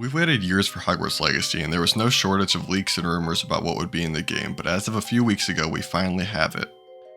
We've waited years for Hogwarts Legacy, and there was no shortage of leaks and rumors about what would be in the game, but as of a few weeks ago, we finally have it.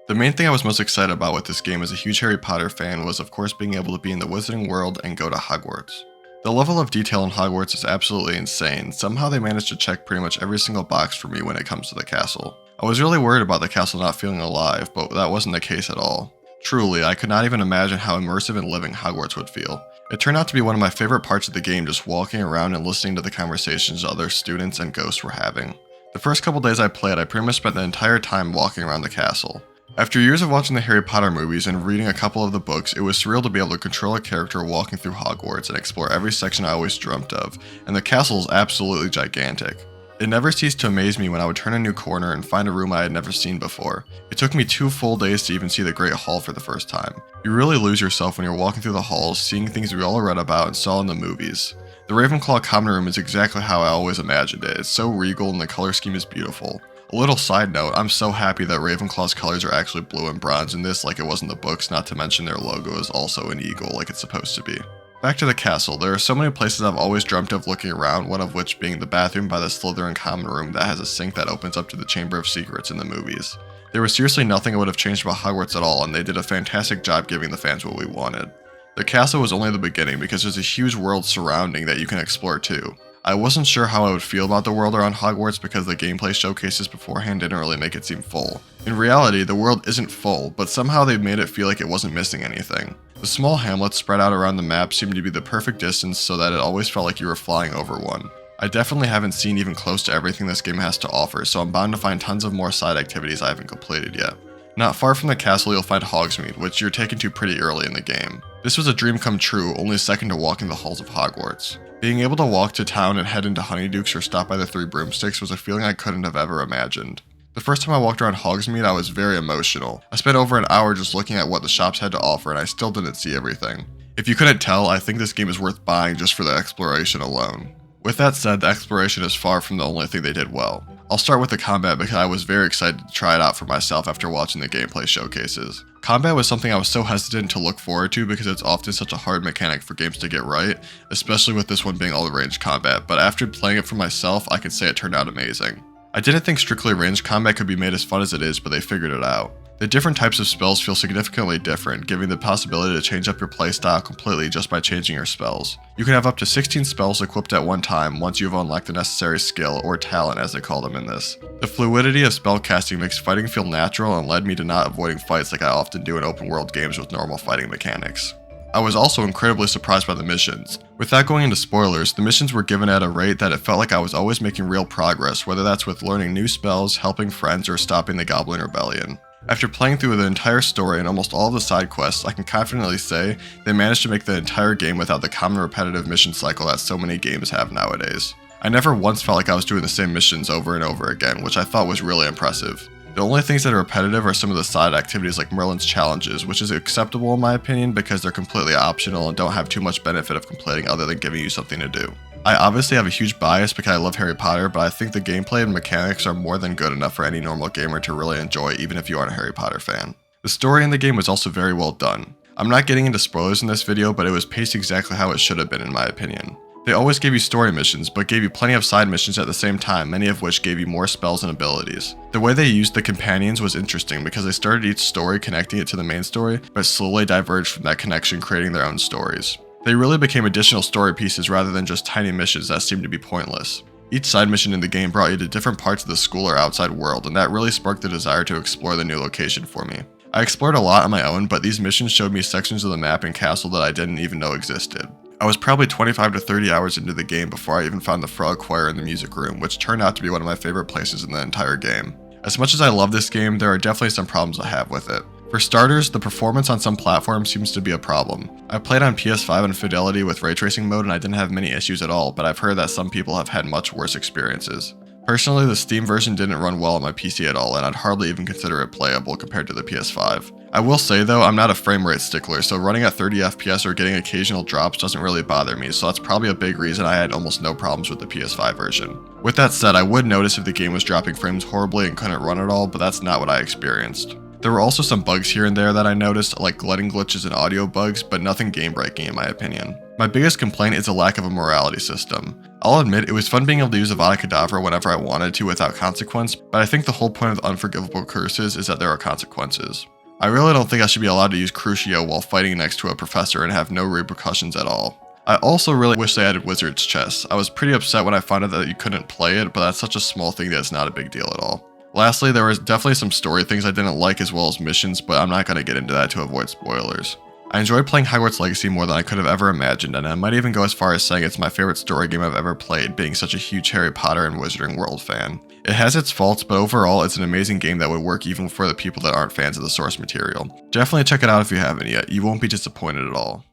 The main thing I was most excited about with this game as a huge Harry Potter fan was of course being able to be in the Wizarding World and go to Hogwarts. The level of detail in Hogwarts is absolutely insane. Somehow they managed to check pretty much every single box for me when it comes to the castle. I was really worried about the castle not feeling alive, but that wasn't the case at all. Truly, I could not even imagine how immersive and living Hogwarts would feel. It turned out to be one of my favorite parts of the game, just walking around and listening to the conversations other students and ghosts were having. The first couple days I played, I pretty much spent the entire time walking around the castle. After years of watching the Harry Potter movies and reading a couple of the books, it was surreal to be able to control a character walking through Hogwarts and explore every section I always dreamt of, and the castle is absolutely gigantic. It never ceased to amaze me when I would turn a new corner and find a room I had never seen before. It took me 2 full days to even see the Great Hall for the first time. You really lose yourself when you're walking through the halls, seeing things we all read about and saw in the movies. The Ravenclaw common room is exactly how I always imagined it. It's so regal and the color scheme is beautiful. A little side note, I'm so happy that Ravenclaw's colors are actually blue and bronze in this like it was in the books, not to mention their logo is also an eagle like it's supposed to be. Back to the castle, there are so many places I've always dreamt of looking around, one of which being the bathroom by the Slytherin common room that has a sink that opens up to the Chamber of Secrets in the movies. There was seriously nothing I would have changed about Hogwarts at all, and they did a fantastic job giving the fans what we wanted. The castle was only the beginning because there's a huge world surrounding that you can explore too. I wasn't sure how I would feel about the world around Hogwarts because the gameplay showcases beforehand didn't really make it seem full. In reality, the world isn't full, but somehow they made it feel like it wasn't missing anything. The small hamlets spread out around the map seemed to be the perfect distance so that it always felt like you were flying over one. I definitely haven't seen even close to everything this game has to offer, so I'm bound to find tons of more side activities I haven't completed yet. Not far from the castle you'll find Hogsmeade, which you're taken to pretty early in the game. This was a dream come true, only second to walking the halls of Hogwarts. Being able to walk to town and head into Honeydukes or stop by the 3 broomsticks was a feeling I couldn't have ever imagined. The first time I walked around Hogsmeade, I was very emotional. I spent over an hour just looking at what the shops had to offer and I still didn't see everything. If you couldn't tell, I think this game is worth buying just for the exploration alone. With that said, the exploration is far from the only thing they did well. I'll start with the combat because I was very excited to try it out for myself after watching the gameplay showcases. Combat was something I was so hesitant to look forward to because it's often such a hard mechanic for games to get right, especially with this one being all ranged combat, but after playing it for myself, I can say it turned out amazing. I didn't think strictly ranged combat could be made as fun as it is, but they figured it out. The different types of spells feel significantly different, giving the possibility to change up your playstyle completely just by changing your spells. You can have up to 16 spells equipped at one time once you've unlocked the necessary skill, or talent as they call them in this. The fluidity of spellcasting makes fighting feel natural and led me to not avoiding fights like I often do in open world games with normal fighting mechanics. I was also incredibly surprised by the missions. Without going into spoilers, the missions were given at a rate that it felt like I was always making real progress, whether that's with learning new spells, helping friends, or stopping the Goblin Rebellion. After playing through the entire story and almost all of the side quests, I can confidently say they managed to make the entire game without the common repetitive mission cycle that so many games have nowadays. I never once felt like I was doing the same missions over and over again, which I thought was really impressive. The only things that are repetitive are some of the side activities like Merlin's challenges, which is acceptable in my opinion because they're completely optional and don't have too much benefit of completing other than giving you something to do. I obviously have a huge bias because I love Harry Potter, but I think the gameplay and mechanics are more than good enough for any normal gamer to really enjoy even if you aren't a Harry Potter fan. The story in the game was also very well done. I'm not getting into spoilers in this video, but it was paced exactly how it should have been in my opinion. They always gave you story missions, but gave you plenty of side missions at the same time, many of which gave you more spells and abilities. The way they used the companions was interesting because they started each story connecting it to the main story, but slowly diverged from that connection, creating their own stories. They really became additional story pieces rather than just tiny missions that seemed to be pointless. Each side mission in the game brought you to different parts of the school or outside world, and that really sparked the desire to explore the new location for me. I explored a lot on my own, but these missions showed me sections of the map and castle that I didn't even know existed. I was probably 25 to 30 hours into the game before I even found the frog choir in the music room, which turned out to be one of my favorite places in the entire game. As much as I love this game, there are definitely some problems I have with it. For starters, the performance on some platforms seems to be a problem. I played on PS5 on Fidelity with ray tracing mode and I didn't have many issues at all, but I've heard that some people have had much worse experiences. Personally, the Steam version didn't run well on my PC at all, and I'd hardly even consider it playable compared to the PS5. I will say though, I'm not a frame rate stickler, so running at 30 FPS or getting occasional drops doesn't really bother me, so that's probably a big reason I had almost no problems with the PS5 version. With that said, I would notice if the game was dropping frames horribly and couldn't run at all, but that's not what I experienced. There were also some bugs here and there that I noticed, like glitching glitches and audio bugs, but nothing game breaking in my opinion. My biggest complaint is the lack of a morality system. I'll admit it was fun being able to use Avada Kedavra whenever I wanted to without consequence, but I think the whole point of the unforgivable curses is that there are consequences. I really don't think I should be allowed to use Crucio while fighting next to a professor and have no repercussions at all. I also really wish they added Wizard's Chess. I was pretty upset when I found out that you couldn't play it, but that's such a small thing that it's not a big deal at all. Lastly, there was definitely some story things I didn't like as well as missions, but I'm not going to get into that to avoid spoilers. I enjoyed playing Hogwarts Legacy more than I could have ever imagined, and I might even go as far as saying it's my favorite story game I've ever played, being such a huge Harry Potter and Wizarding World fan. It has its faults, but overall it's an amazing game that would work even for the people that aren't fans of the source material. Definitely check it out if you haven't yet, you won't be disappointed at all.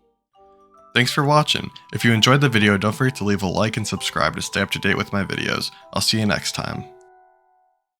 Thanks for watching. If you enjoyed the video, don't forget to leave a like and subscribe to stay up to date with my videos. I'll see you next time.